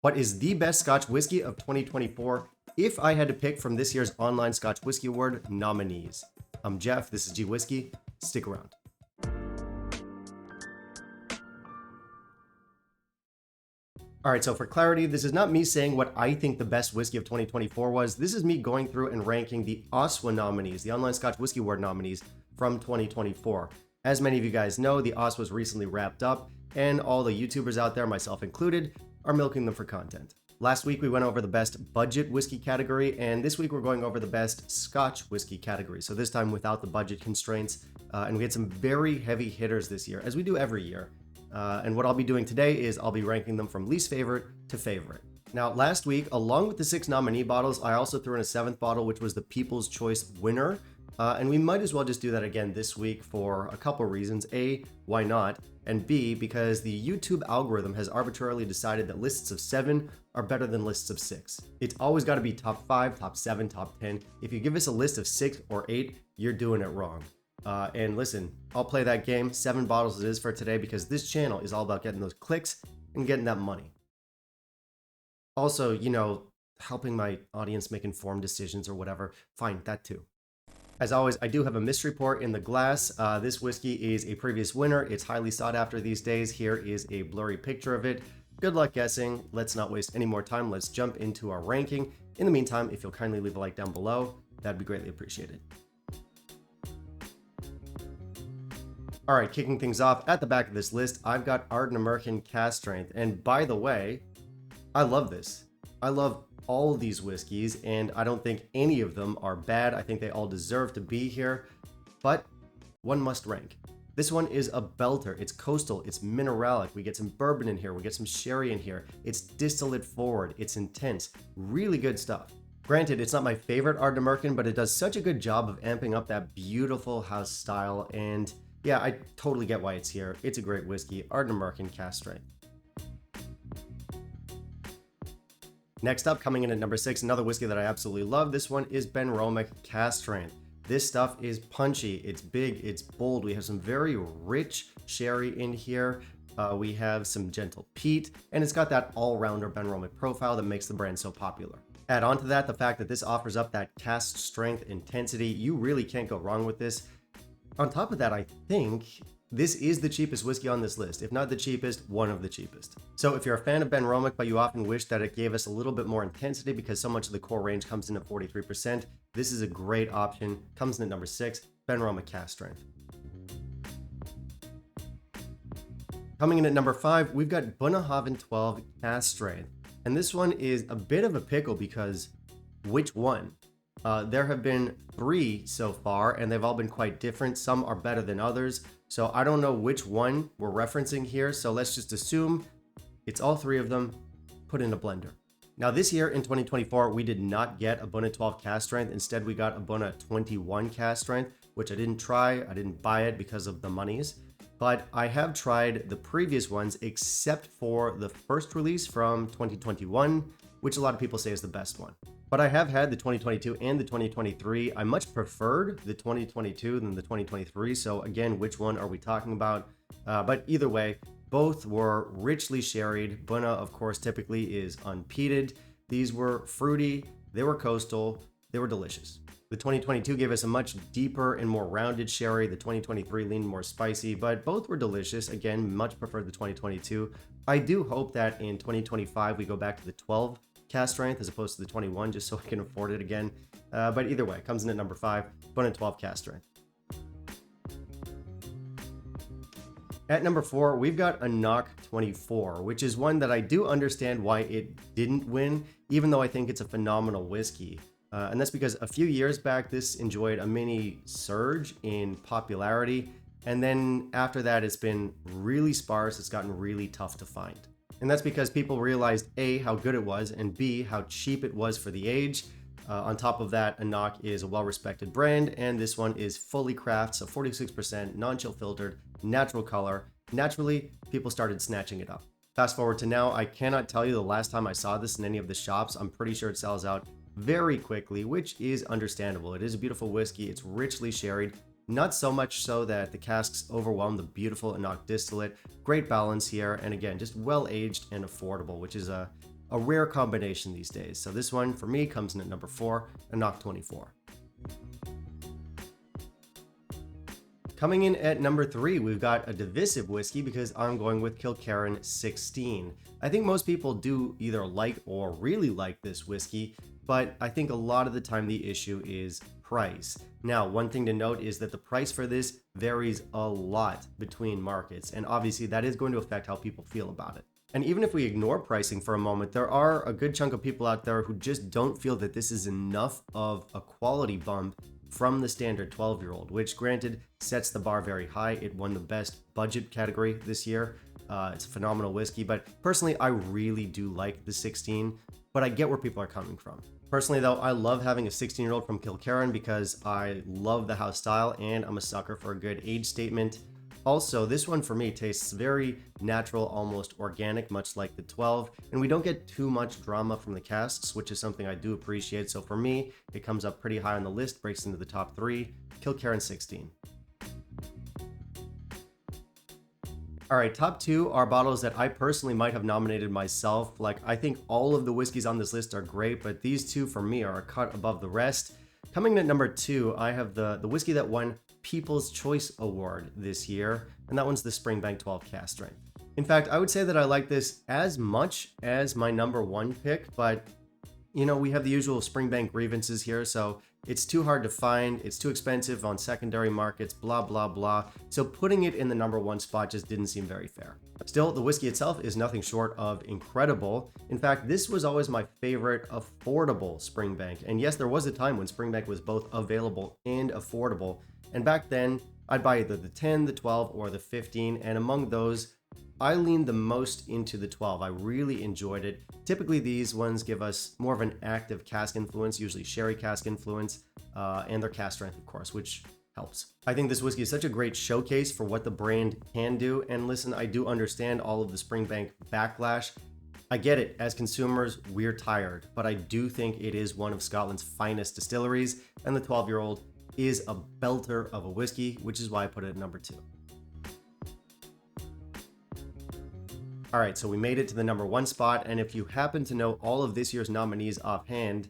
What is the best Scotch whiskey of 2024 if I had to pick from this year's Online Scotch Whisky Award nominees? I'm Jeff, this is G Whiskey. Stick around. Alright, so for clarity, this is not me saying what I think the best whiskey of 2024 was. This is me going through and ranking the OSWA nominees, the Online Scotch Whisky Award nominees from 2024. As many of you guys know, the OSWA was recently wrapped up, and all the YouTubers out there, myself included, are milking them for content. Last week we went over the best budget whiskey category, and this week we're going over the best Scotch whiskey category. So this time without the budget constraints, and we had some very heavy hitters this year, as we do every year. And what I'll be doing today is I'll be ranking them from least favorite to favorite. Now, last week, along with the 6 nominee bottles, I also threw in a 7th bottle, which was the People's Choice winner. And we might as well just do that again this week for a couple reasons. A, why not? And B, because the YouTube algorithm has arbitrarily decided that lists of 7 are better than lists of 6. It's always got to be top 5, top 7, top 10. If you give us a list of 6 or 8, you're doing it wrong. And listen, I'll play that game. 7 bottles it is for today because this channel is all about getting those clicks and getting that money. Also, you know, helping my audience make informed decisions or whatever. Fine, that too. As always, I do have a mystery pour in the glass. This whiskey is a previous winner. It's highly sought after these days. Here is a blurry picture of it. Good luck guessing. Let's not waste any more time. Let's jump into our ranking. In the meantime, if you'll kindly leave a like down below, that'd be greatly appreciated. All right, kicking things off at the back of this list, I've got Ardnamurchan Cask Strength. And by the way, I love this. I love all these whiskeys, and I don't think any of them are bad. I think they all deserve to be here, but one must rank. This one is a belter. It's coastal, it's mineralic. We get some bourbon in here, we get some sherry in here. It's distillate forward, it's intense. Really good stuff. Granted, it's not my favorite Ardnamurchan, but it does such a good job of amping up that beautiful house style, and yeah, I totally get why it's here. It's a great whiskey, Ardnamurchan Cask Strength. Next up, coming in at number 6, another whiskey that I absolutely love. This one is Benromach Cask Strength. This stuff is punchy, it's big, it's bold. We have some very rich sherry in here. We have some gentle peat, and it's got that all-rounder Benromach profile that makes the brand so popular. Add on to that the fact that this offers up that cask strength intensity. You really can't go wrong with this. On top of that, I think this is the cheapest whiskey on this list. If not the cheapest, one of the cheapest. So if you're a fan of Benromach, but you often wish that it gave us a little bit more intensity because so much of the core range comes in at 43%, this is a great option. Comes in at number 6, Benromach Cask Strength. Coming in at number 5, we've got Bunnahabhain 12 Cask Strength. And this one is a bit of a pickle because which one? There have been 3 so far, and they've all been quite different. Some are better than others, so I don't know which one we're referencing here, so let's just assume it's all 3 of them put in a blender. Now this year in 2024, we did not get a Bunna 12 Cask Strength. Instead, we got a Bunna 21 Cask Strength, which I didn't try. I didn't buy it because of the monies, but I have tried the previous ones except for the first release from 2021, which a lot of people say is the best one. But I have had the 2022 and the 2023. I much preferred the 2022 than the 2023. So again, which one are we talking about? But either way, both were richly sherried. Bunna, of course, typically is unpeated. These were fruity, they were coastal, they were delicious. The 2022 gave us a much deeper and more rounded sherry. The 2023 leaned more spicy, but both were delicious. Again, much preferred the 2022. I do hope that in 2025 we go back to the 12 Cask Strength as opposed to the 21, just so I can afford it again. But either way, it comes in at number 5, Bunna 12 Cask Strength. At number 4, we've got a Knock 24, which is one that I do understand why it didn't win, even though I think it's a phenomenal whiskey. And that's because a few years back, this enjoyed a mini surge in popularity. And then after that, it's been really sparse. It's gotten really tough to find. And that's because people realized A, how good it was, and B, how cheap it was for the age. On top of that, a Knock is a well-respected brand, and this one is fully craft, so 46%, non-chill filtered, natural color. Naturally, people started snatching it up. Fast forward to now, I cannot tell you the last time I saw this in any of the shops. I'm pretty sure it sells out very quickly, which is understandable. It is a beautiful whiskey. It's richly sherried. Not so much so that the casks overwhelm the beautiful Knock distillate. Great balance here, and again, just well aged and affordable, which is a a rare combination these days. So this one for me comes in at number 4, a Knock 24. Coming in at number 3, we've got a divisive whiskey because I'm going with Kilkerran 16. I think most people do either like or really like this whiskey, but I think a lot of the time the issue is price. Now, one thing to note is that the price for this varies a lot between markets, and obviously that is going to affect how people feel about it. And even if we ignore pricing for a moment, there are a good chunk of people out there who just don't feel that this is enough of a quality bump from the standard 12-year-old, which granted sets the bar very high. It won the best budget category this year. It's a phenomenal whiskey, but personally, I really do like the 16, but I get where people are coming from. Personally though, I love having a 16-year-old from Kilkerran because I love the house style and I'm a sucker for a good age statement. Also, this one for me tastes very natural, almost organic, much like the 12, and we don't get too much drama from the casks, which is something I do appreciate. So for me, it comes up pretty high on the list, breaks into the top 3, Kilkerran 16. All right, top 2 are bottles that I personally might have nominated myself. Like, I think all of the whiskeys on this list are great, but these 2 for me are a cut above the rest. Coming in at number 2, I have the whiskey that won People's Choice Award this year, and that one's the Springbank 12 cask strength. In fact, I would say that I like this as much as my number 1 pick, but you know, we have the usual Springbank grievances here, so it's too hard to find, it's too expensive on secondary markets, blah, blah, blah. So putting it in the number 1 spot just didn't seem very fair. Still, the whiskey itself is nothing short of incredible. In fact, this was always my favorite affordable Springbank. And yes, there was a time when Springbank was both available and affordable. And back then, I'd buy either the 10, the 12, or the 15. And among those, I leaned the most into the 12. I really enjoyed it. Typically, these ones give us more of an active cask influence, usually sherry cask influence, and their cask strength, of course, which helps. I think this whiskey is such a great showcase for what the brand can do. And listen, I do understand all of the Springbank backlash. I get it. As consumers, we're tired, but I do think it is one of Scotland's finest distilleries, and the 12-year-old is a belter of a whiskey, which is why I put it at number 2. All right, so we made it to the number 1 spot, and if you happen to know all of this year's nominees offhand,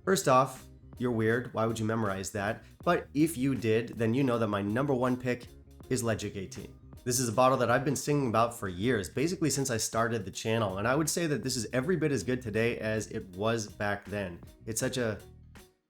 first off, you're weird. Why would you memorize that? But if you did, then you know that my number 1 pick is Ledaig 18. This is a bottle that I've been singing about for years, basically since I started the channel, and I would say that this is every bit as good today as it was back then. It's such a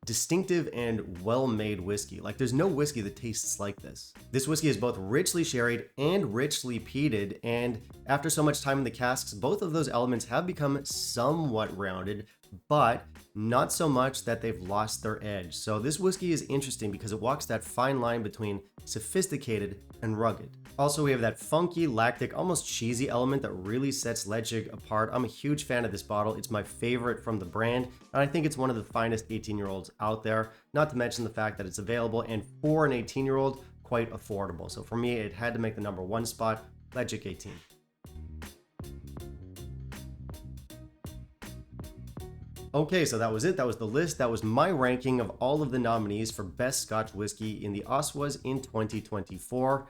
distinctive and well-made whiskey. Like, there's no whiskey that tastes like this. This whiskey is both richly sherried and richly peated, and after so much time in the casks, both of those elements have become somewhat rounded, but not so much that they've lost their edge. So this whiskey is interesting because it walks that fine line between sophisticated and rugged. Also, we have that funky, lactic, almost cheesy element that really sets Ledaig apart. I'm a huge fan of this bottle. It's my favorite from the brand, and I think it's one of the finest 18-year-olds out there, not to mention the fact that it's available and for an 18-year-old, quite affordable. So for me, it had to make the number 1 spot, Ledaig 18. Okay, so that was it. That was the list. That was my ranking of all of the nominees for Best Scotch Whisky in the OSWAs in 2024.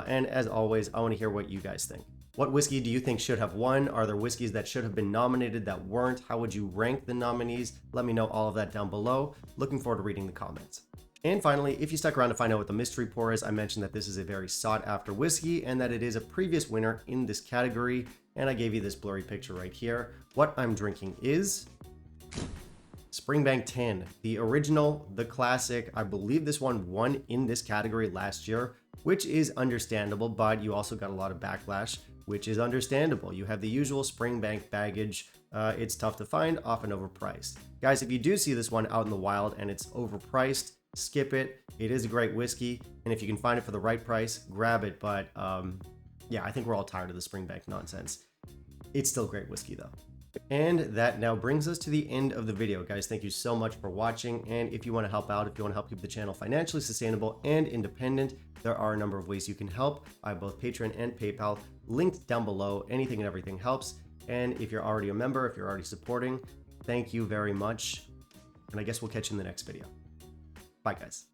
And as always, I want to hear what you guys think. What whiskey do you think should have won? Are there whiskeys that should have been nominated that weren't? How would you rank the nominees? Let me know all of that down below. Looking forward to reading the comments. And finally, if you stuck around to find out what the mystery pour is, I mentioned that this is a very sought after whiskey and that it is a previous winner in this category. And I gave you this blurry picture right here. What I'm drinking is Springbank 10, the original, the classic. I believe this one won in this category last year, which is understandable, but you also got a lot of backlash, which is understandable. You have the usual Springbank baggage. It's tough to find, often overpriced. Guys, if you do see this one out in the wild and it's overpriced, skip it. It is a great whiskey, and if you can find it for the right price, grab it. But yeah, I think we're all tired of the Springbank nonsense. It's still great whiskey though. And that now brings us to the end of the video, guys. Thank you so much for watching. And if you want to help out, if you want to help keep the channel financially sustainable and independent, there are a number of ways you can help. I have both Patreon and PayPal linked down below. Anything and everything helps. And if you're already a member, if you're already supporting, thank you very much. And I guess we'll catch you in the next video. Bye, guys.